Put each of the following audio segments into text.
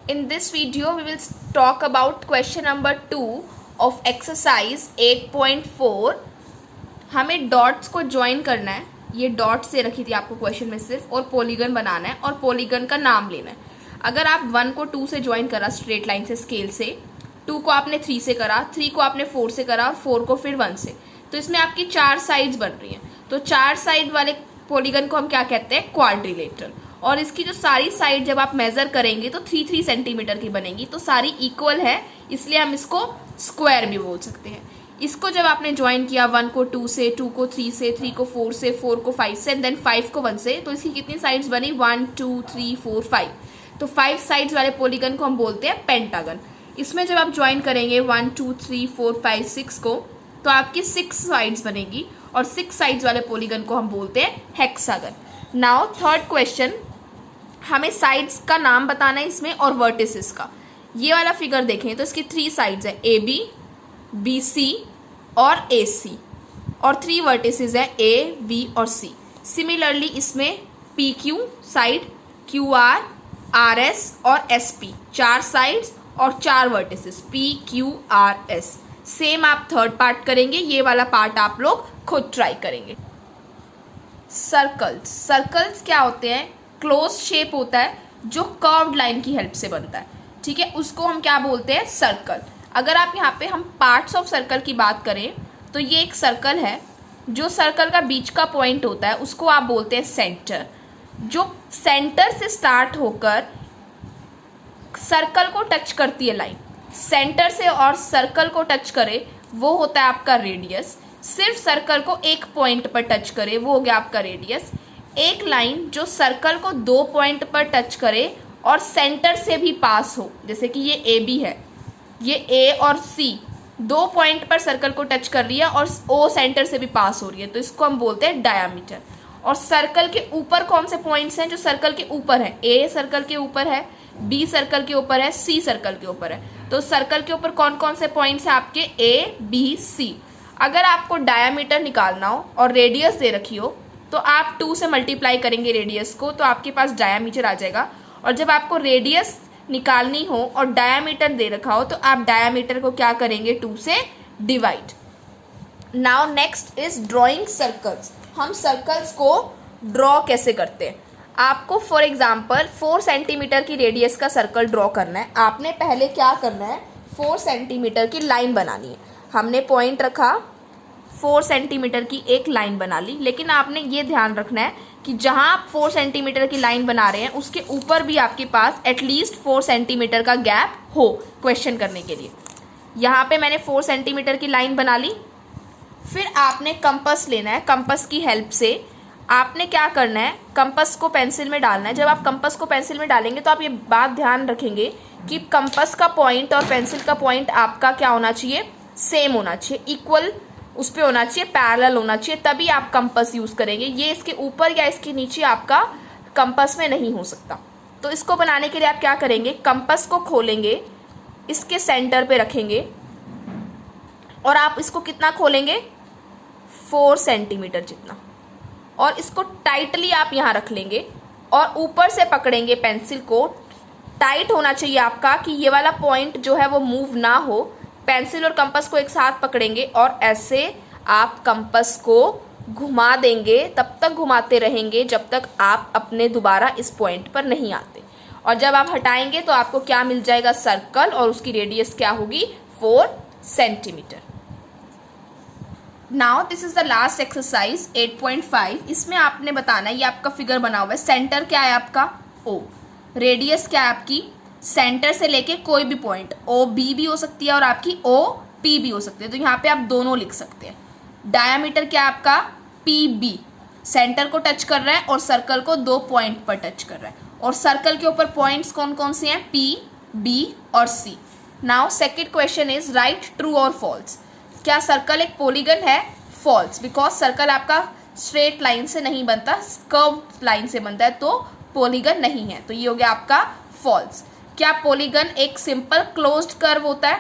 In this video, we will talk about question number 2 of exercise 8.4. हमें dots को join करना है, ये डॉट से रखी थी आपको क्वेश्चन में सिर्फ, और पॉलीगन बनाना है और पॉलीगन का नाम लेना है। अगर आप 1 को 2 से ज्वाइन करा स्ट्रेट लाइन से स्केल से, 2 को आपने 3 से करा, 3 को आपने 4 से करा और 4 को फिर 1 से, तो इसमें आपकी 4 साइड्स बन रही हैं। तो 4 साइड वाले पॉलीगन को हम क्या कहते हैं? क्वाड्रिलेटरल। और इसकी जो सारी साइड जब आप मेजर करेंगे तो 3-3 सेंटीमीटर की बनेगी, तो सारी इक्वल है, इसलिए हम इसको स्क्वायर भी बोल सकते हैं। इसको जब आपने ज्वाइन किया 1 को 2 से, 2 को 3 से, 3 को 4 से, 4 को 5 से, देन 5 को 1 से, तो इसकी कितनी साइड्स बनी? 1 2 3 4 5। तो 5 साइड्स वाले पॉलीगन को हम बोलते हैं पेंटागन। इसमें जब आप ज्वाइन करेंगे 1 2 3 4 5 6 को, तो आपकी 6 साइड्स बनेगी, और 6 साइड्स वाले पॉलीगन को हम बोलते हैं हेक्सागन। नाउ थर्ड क्वेश्चन, हमें साइड्स का नाम बताना है इसमें और वर्टिसेस का। ये वाला फिगर देखें तो इसकी 3 साइड्स है, ए बी, बी सी और ए सी, और 3 वर्टिसेस है, ए बी और सी। सिमिलरली इसमें P Q side, Q R, R S और एस पी, 4 साइड्स और 4 vertices, P Q R S. Same आप थर्ड पार्ट करेंगे, ये वाला पार्ट आप लोग खुद ट्राई करेंगे। सर्कल्स, सर्कल्स क्या होते हैं? क्लोज शेप होता है जो कर्व्ड लाइन की हेल्प से बनता है, ठीक है, उसको हम क्या बोलते हैं? सर्कल। अगर आप यहाँ पे हम पार्ट्स ऑफ सर्कल की बात करें तो ये एक सर्कल है, जो सर्कल का बीच का पॉइंट होता है उसको आप बोलते हैं सेंटर। जो सेंटर से स्टार्ट होकर सर्कल को टच करती है लाइन, सेंटर से और सर्कल को टच करे वो होता है आपका रेडियस। सिर्फ सर्कल को एक पॉइंट पर टच करे वो हो गया आपका रेडियस। एक लाइन जो सर्कल को 2 पॉइंट पर टच करे और सेंटर से भी पास हो, जैसे कि ये ए बी है, ये ए और सी 2 पॉइंट पर सर्कल को टच कर रही है और ओ सेंटर से भी पास हो रही है, तो इसको हम बोलते हैं डायामीटर। और सर्कल के ऊपर कौन से पॉइंट्स हैं जो सर्कल के ऊपर है? ए सर्कल के ऊपर है, बी सर्कल के ऊपर है, सी सर्कल के ऊपर है। तो सर्कल के ऊपर कौन कौन से पॉइंट्स हैं आपके? A B C. अगर आपको डायामीटर निकालना हो और रेडियस दे रखी हो तो आप 2 से मल्टीप्लाई करेंगे रेडियस को, तो आपके पास डायामीटर आ जाएगा। और जब आपको रेडियस निकालनी हो और डायामीटर दे रखा हो तो आप डायामीटर को क्या करेंगे? 2 से divide. Now next is drawing circles. हम सर्कल्स को ड्रॉ कैसे करते हैं? आपको फॉर एग्जाम्पल 4 सेंटीमीटर की रेडियस का सर्कल ड्रॉ करना है। आपने पहले क्या करना है? 4 सेंटीमीटर की लाइन बनानी है। हमने पॉइंट रखा, 4 सेंटीमीटर की एक लाइन बना ली, लेकिन आपने ये ध्यान रखना है कि जहां आप 4 सेंटीमीटर की लाइन बना रहे हैं उसके ऊपर भी आपके पास एटलीस्ट 4 सेंटीमीटर का गैप हो क्वेश्चन करने के लिए। यहाँ पे मैंने 4 सेंटीमीटर की लाइन बना ली। फिर आपने कंपास लेना है, कंपास की हेल्प से आपने क्या करना है? कंपास को पेंसिल में डालना है। जब आप कंपास को पेंसिल में डालेंगे तो आप ये बात ध्यान रखेंगे कि कंपास का पॉइंट और पेंसिल का पॉइंट आपका क्या होना चाहिए? सेम होना चाहिए, इक्वल उस पर होना चाहिए, पैरेलल होना चाहिए, तभी आप कंपास यूज करेंगे। ये इसके ऊपर या इसके नीचे आपका कंपास में नहीं हो सकता। तो इसको बनाने के लिए आप क्या करेंगे? कंपास को खोलेंगे, इसके सेंटर पे रखेंगे, और आप इसको कितना खोलेंगे? 4 सेंटीमीटर जितना, और इसको टाइटली आप यहाँ रख लेंगे और ऊपर से पकड़ेंगे पेंसिल को। टाइट होना चाहिए आपका कि ये वाला पॉइंट जो है वो मूव ना हो। पेंसिल और कंपास को एक साथ पकड़ेंगे और ऐसे आप कंपास को घुमा देंगे, तब तक घुमाते रहेंगे जब तक आप अपने दोबारा इस पॉइंट पर नहीं आते। और जब आप हटाएंगे तो आपको क्या मिल जाएगा? सर्कल, और उसकी रेडियस क्या होगी? 4 centimetre. Now this is the last exercise 8.5। इसमें आपने बताना है, ये आपका फिगर बना हुआ है, सेंटर क्या है आपका? O। रेडियस क्या है आपकी? सेंटर से लेके कोई भी पॉइंट, ओ बी भी हो सकती है और आपकी ओ पी भी हो सकती है, तो यहाँ पे आप दोनों लिख सकते हैं। डायामीटर क्या है आपका? P B. सेंटर को टच कर रहा है और सर्कल को 2 पॉइंट पर टच कर रहा है, और सर्कल के ऊपर पॉइंट्स कौन कौन से हैं? पी, बी और c. Now second question is right true और फॉल्स। क्या सर्कल एक पॉलीगन है? फॉल्स, बिकॉज सर्कल आपका स्ट्रेट लाइन से नहीं बनता, कर्व लाइन से बनता है, तो पॉलीगन नहीं है, तो ये हो गया आपका फॉल्स। क्या पॉलीगन एक सिंपल क्लोज्ड कर्व होता है?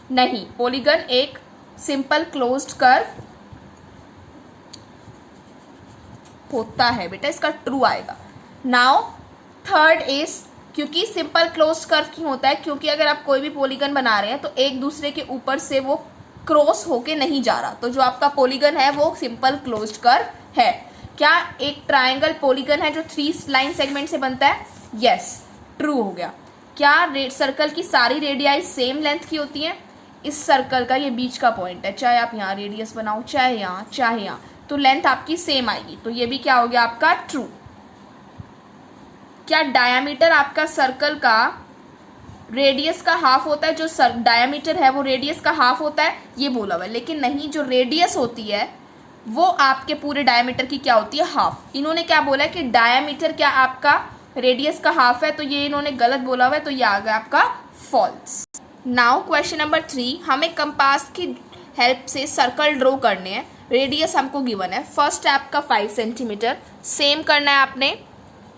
नहीं, पॉलीगन एक सिंपल क्लोज्ड कर्व होता है बेटा, इसका ट्रू आएगा। नाउ थर्ड इज क्योंकि सिंपल क्लोज कर्व क्यों होता है, क्योंकि अगर आप कोई भी पॉलीगन बना रहे हैं तो एक दूसरे के ऊपर से वो क्रॉस होके नहीं जा रहा, तो जो आपका पॉलीगन है वो सिंपल क्लोज्ड कर्व है। क्या एक ट्रायंगल पॉलीगन है जो 3 लाइन सेगमेंट से बनता है? यस, ट्रू हो गया। क्या सर्कल की सारी रेडियाई सेम लेंथ की होती हैं? इस सर्कल का ये बीच का पॉइंट है, चाहे आप यहाँ रेडियस बनाओ, चाहे यहाँ, तो लेंथ आपकी सेम आएगी, तो ये भी क्या हो गया आपका ट्रू। क्या डायामीटर आपका सर्कल का रेडियस का हाफ होता है? जो डायामीटर है वो रेडियस का हाफ होता है, ये बोला हुआ है, लेकिन नहीं, जो रेडियस होती है वो आपके पूरे डायामीटर की क्या होती है? हाफ। इन्होंने क्या बोला है कि डायामीटर क्या आपका रेडियस का हाफ है, तो ये इन्होंने गलत बोला हुआ है, तो ये आ गया आपका फॉल्स। नाउ क्वेश्चन नंबर 3, हमें कंपास की हेल्प से सर्कल ड्रॉ करने हैं। रेडियस हमको गिवन है, फर्स्ट है आपका 5 सेंटीमीटर, सेम करना है आपने,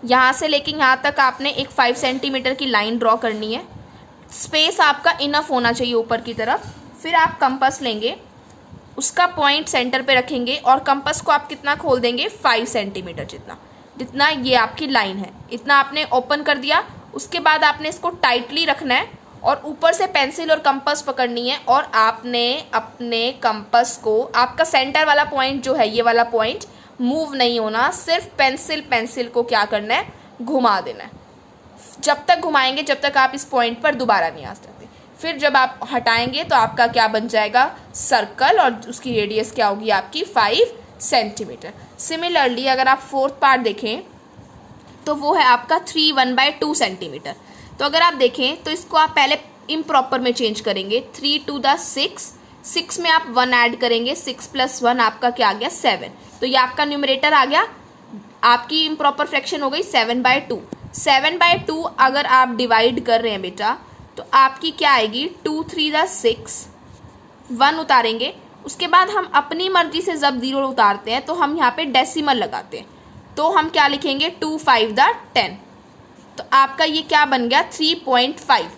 यहाँ से लेके यहाँ तक आपने एक 5 सेंटीमीटर की लाइन ड्रॉ करनी है। स्पेस आपका इनफ होना चाहिए ऊपर की तरफ। फिर आप कंपास लेंगे, उसका पॉइंट सेंटर पे रखेंगे और कंपास को आप कितना खोल देंगे? 5 सेंटीमीटर जितना ये आपकी लाइन है, इतना आपने ओपन कर दिया। उसके बाद आपने इसको टाइटली रखना है और ऊपर से पेंसिल और कंपास पकड़नी है, और आपने अपने कंपास को, आपका सेंटर वाला पॉइंट जो है ये वाला पॉइंट मूव नहीं होना, सिर्फ पेंसिल को क्या करना है? घुमा देना है। जब तक घुमाएंगे जब तक आप इस पॉइंट पर दोबारा नहीं आ सकते। फिर जब आप हटाएंगे तो आपका क्या बन जाएगा? सर्कल, और उसकी रेडियस क्या होगी आपकी? 5 सेंटीमीटर। सिमिलरली अगर आप फोर्थ पार्ट देखें तो वो है आपका 3 1/2 सेंटीमीटर। तो अगर आप देखें तो इसको आप पहले इम्प्रॉपर में चेंज करेंगे, 3 to the 6 में आप 1 ऐड करेंगे, 6 + 1 आपका क्या आ गया? 7। तो ये आपका न्यूमरेटर आ गया, आपकी इम्प्रॉपर फ्रैक्शन हो गई 7/2। 7/2 अगर आप डिवाइड कर रहे हैं बेटा तो आपकी क्या आएगी? 2 3 the 6, 1 उतारेंगे। उसके बाद हम अपनी मर्जी से जब 0 उतारते हैं तो हम यहाँ पे डेसिमल लगाते हैं, तो हम क्या लिखेंगे? 2 5 the 10। तो आपका ये क्या बन गया? 3.5।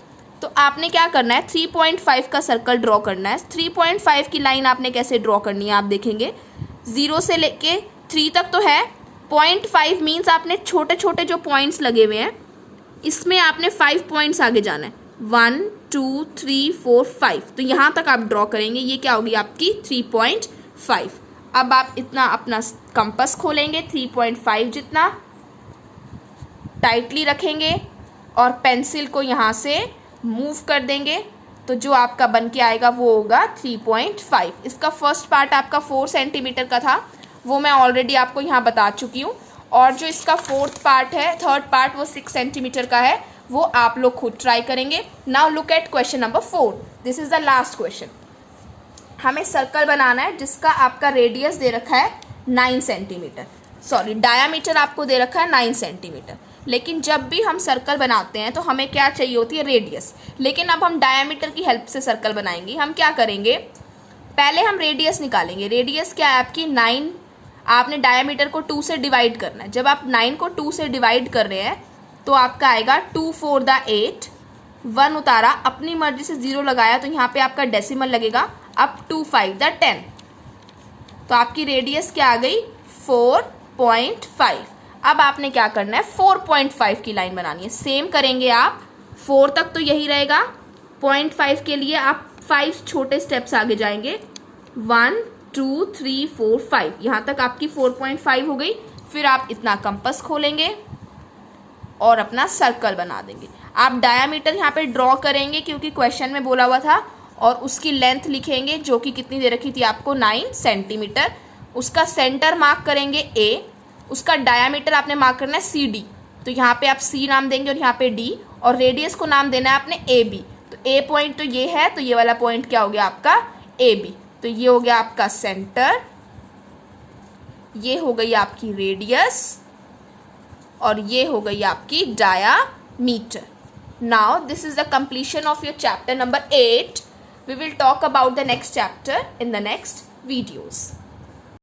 तो आपने क्या करना है? 3.5 का सर्कल ड्रॉ करना है। 3.5 की लाइन आपने कैसे ड्रॉ करनी है आप देखेंगे, 0 से लेके 3 तक तो है, 0.5 मीन्स आपने छोटे छोटे जो पॉइंट्स लगे हुए हैं इसमें आपने 5 पॉइंट्स आगे जाना है, 1 2 3 4 5। तो यहाँ तक आप ड्रॉ करेंगे, ये क्या होगी आपकी? 3.5। अब आप इतना अपना कंपास खोलेंगे, 3.5 जितना टाइटली रखेंगे और पेंसिल को यहाँ से मूव कर देंगे, तो जो आपका बन के आएगा वो होगा 3.5। इसका फर्स्ट पार्ट आपका 4 सेंटीमीटर का था, वो मैं ऑलरेडी आपको यहाँ बता चुकी हूँ, और जो इसका फोर्थ पार्ट है, थर्ड पार्ट, वो 6 सेंटीमीटर का है, वो आप लोग खुद ट्राई करेंगे। Now look at question number 4, this is the last question. हमें सर्कल बनाना है जिसका आपका रेडियस दे रखा है 9 सेंटीमीटर, सॉरी डायामीटर आपको दे रखा है 9 सेंटीमीटर। लेकिन जब भी हम सर्कल बनाते हैं तो हमें क्या चाहिए होती है? रेडियस। लेकिन अब हम डायामीटर की हेल्प से सर्कल बनाएंगे। हम क्या करेंगे? पहले हम रेडियस निकालेंगे। रेडियस क्या है आपकी? 9। आपने डायामीटर को 2 से डिवाइड करना है। जब आप 9 को 2 से डिवाइड कर रहे हैं तो आपका आएगा 2 4 the 8, 1 उतारा, अपनी मर्जी से 0 लगाया तो यहाँ पे आपका डेसिमल लगेगा। अब 2 5 the 10, तो आपकी रेडियस क्या आ गई? 4.5। अब आपने क्या करना है? 4.5 की लाइन बनानी है। सेम करेंगे आप, 4 तक तो यही रहेगा, 0.5 के लिए आप 5 छोटे स्टेप्स आगे जाएंगे, 1 2 3 4 5, यहाँ तक आपकी 4.5 हो गई। फिर आप इतना कंपास खोलेंगे और अपना सर्कल बना देंगे। आप डायामीटर यहाँ पे ड्रॉ करेंगे क्योंकि क्वेश्चन में बोला हुआ था, और उसकी लेंथ लिखेंगे जो कि कितनी दे रखी थी आपको? 9 सेंटीमीटर। उसका सेंटर मार्क करेंगे A, उसका डायामीटर आपने मार्क करना है CD, तो यहाँ पे आप C नाम देंगे और यहाँ पे D, और रेडियस को नाम देना है आपने AB। तो A पॉइंट तो ये है, तो ये वाला पॉइंट क्या हो गया आपका? AB। तो ये हो गया आपका सेंटर, ये हो गई आपकी रेडियस, और ये हो गई आपकी diameter. Now this is the completion of your chapter number 8. We will talk about the next chapter in the next videos.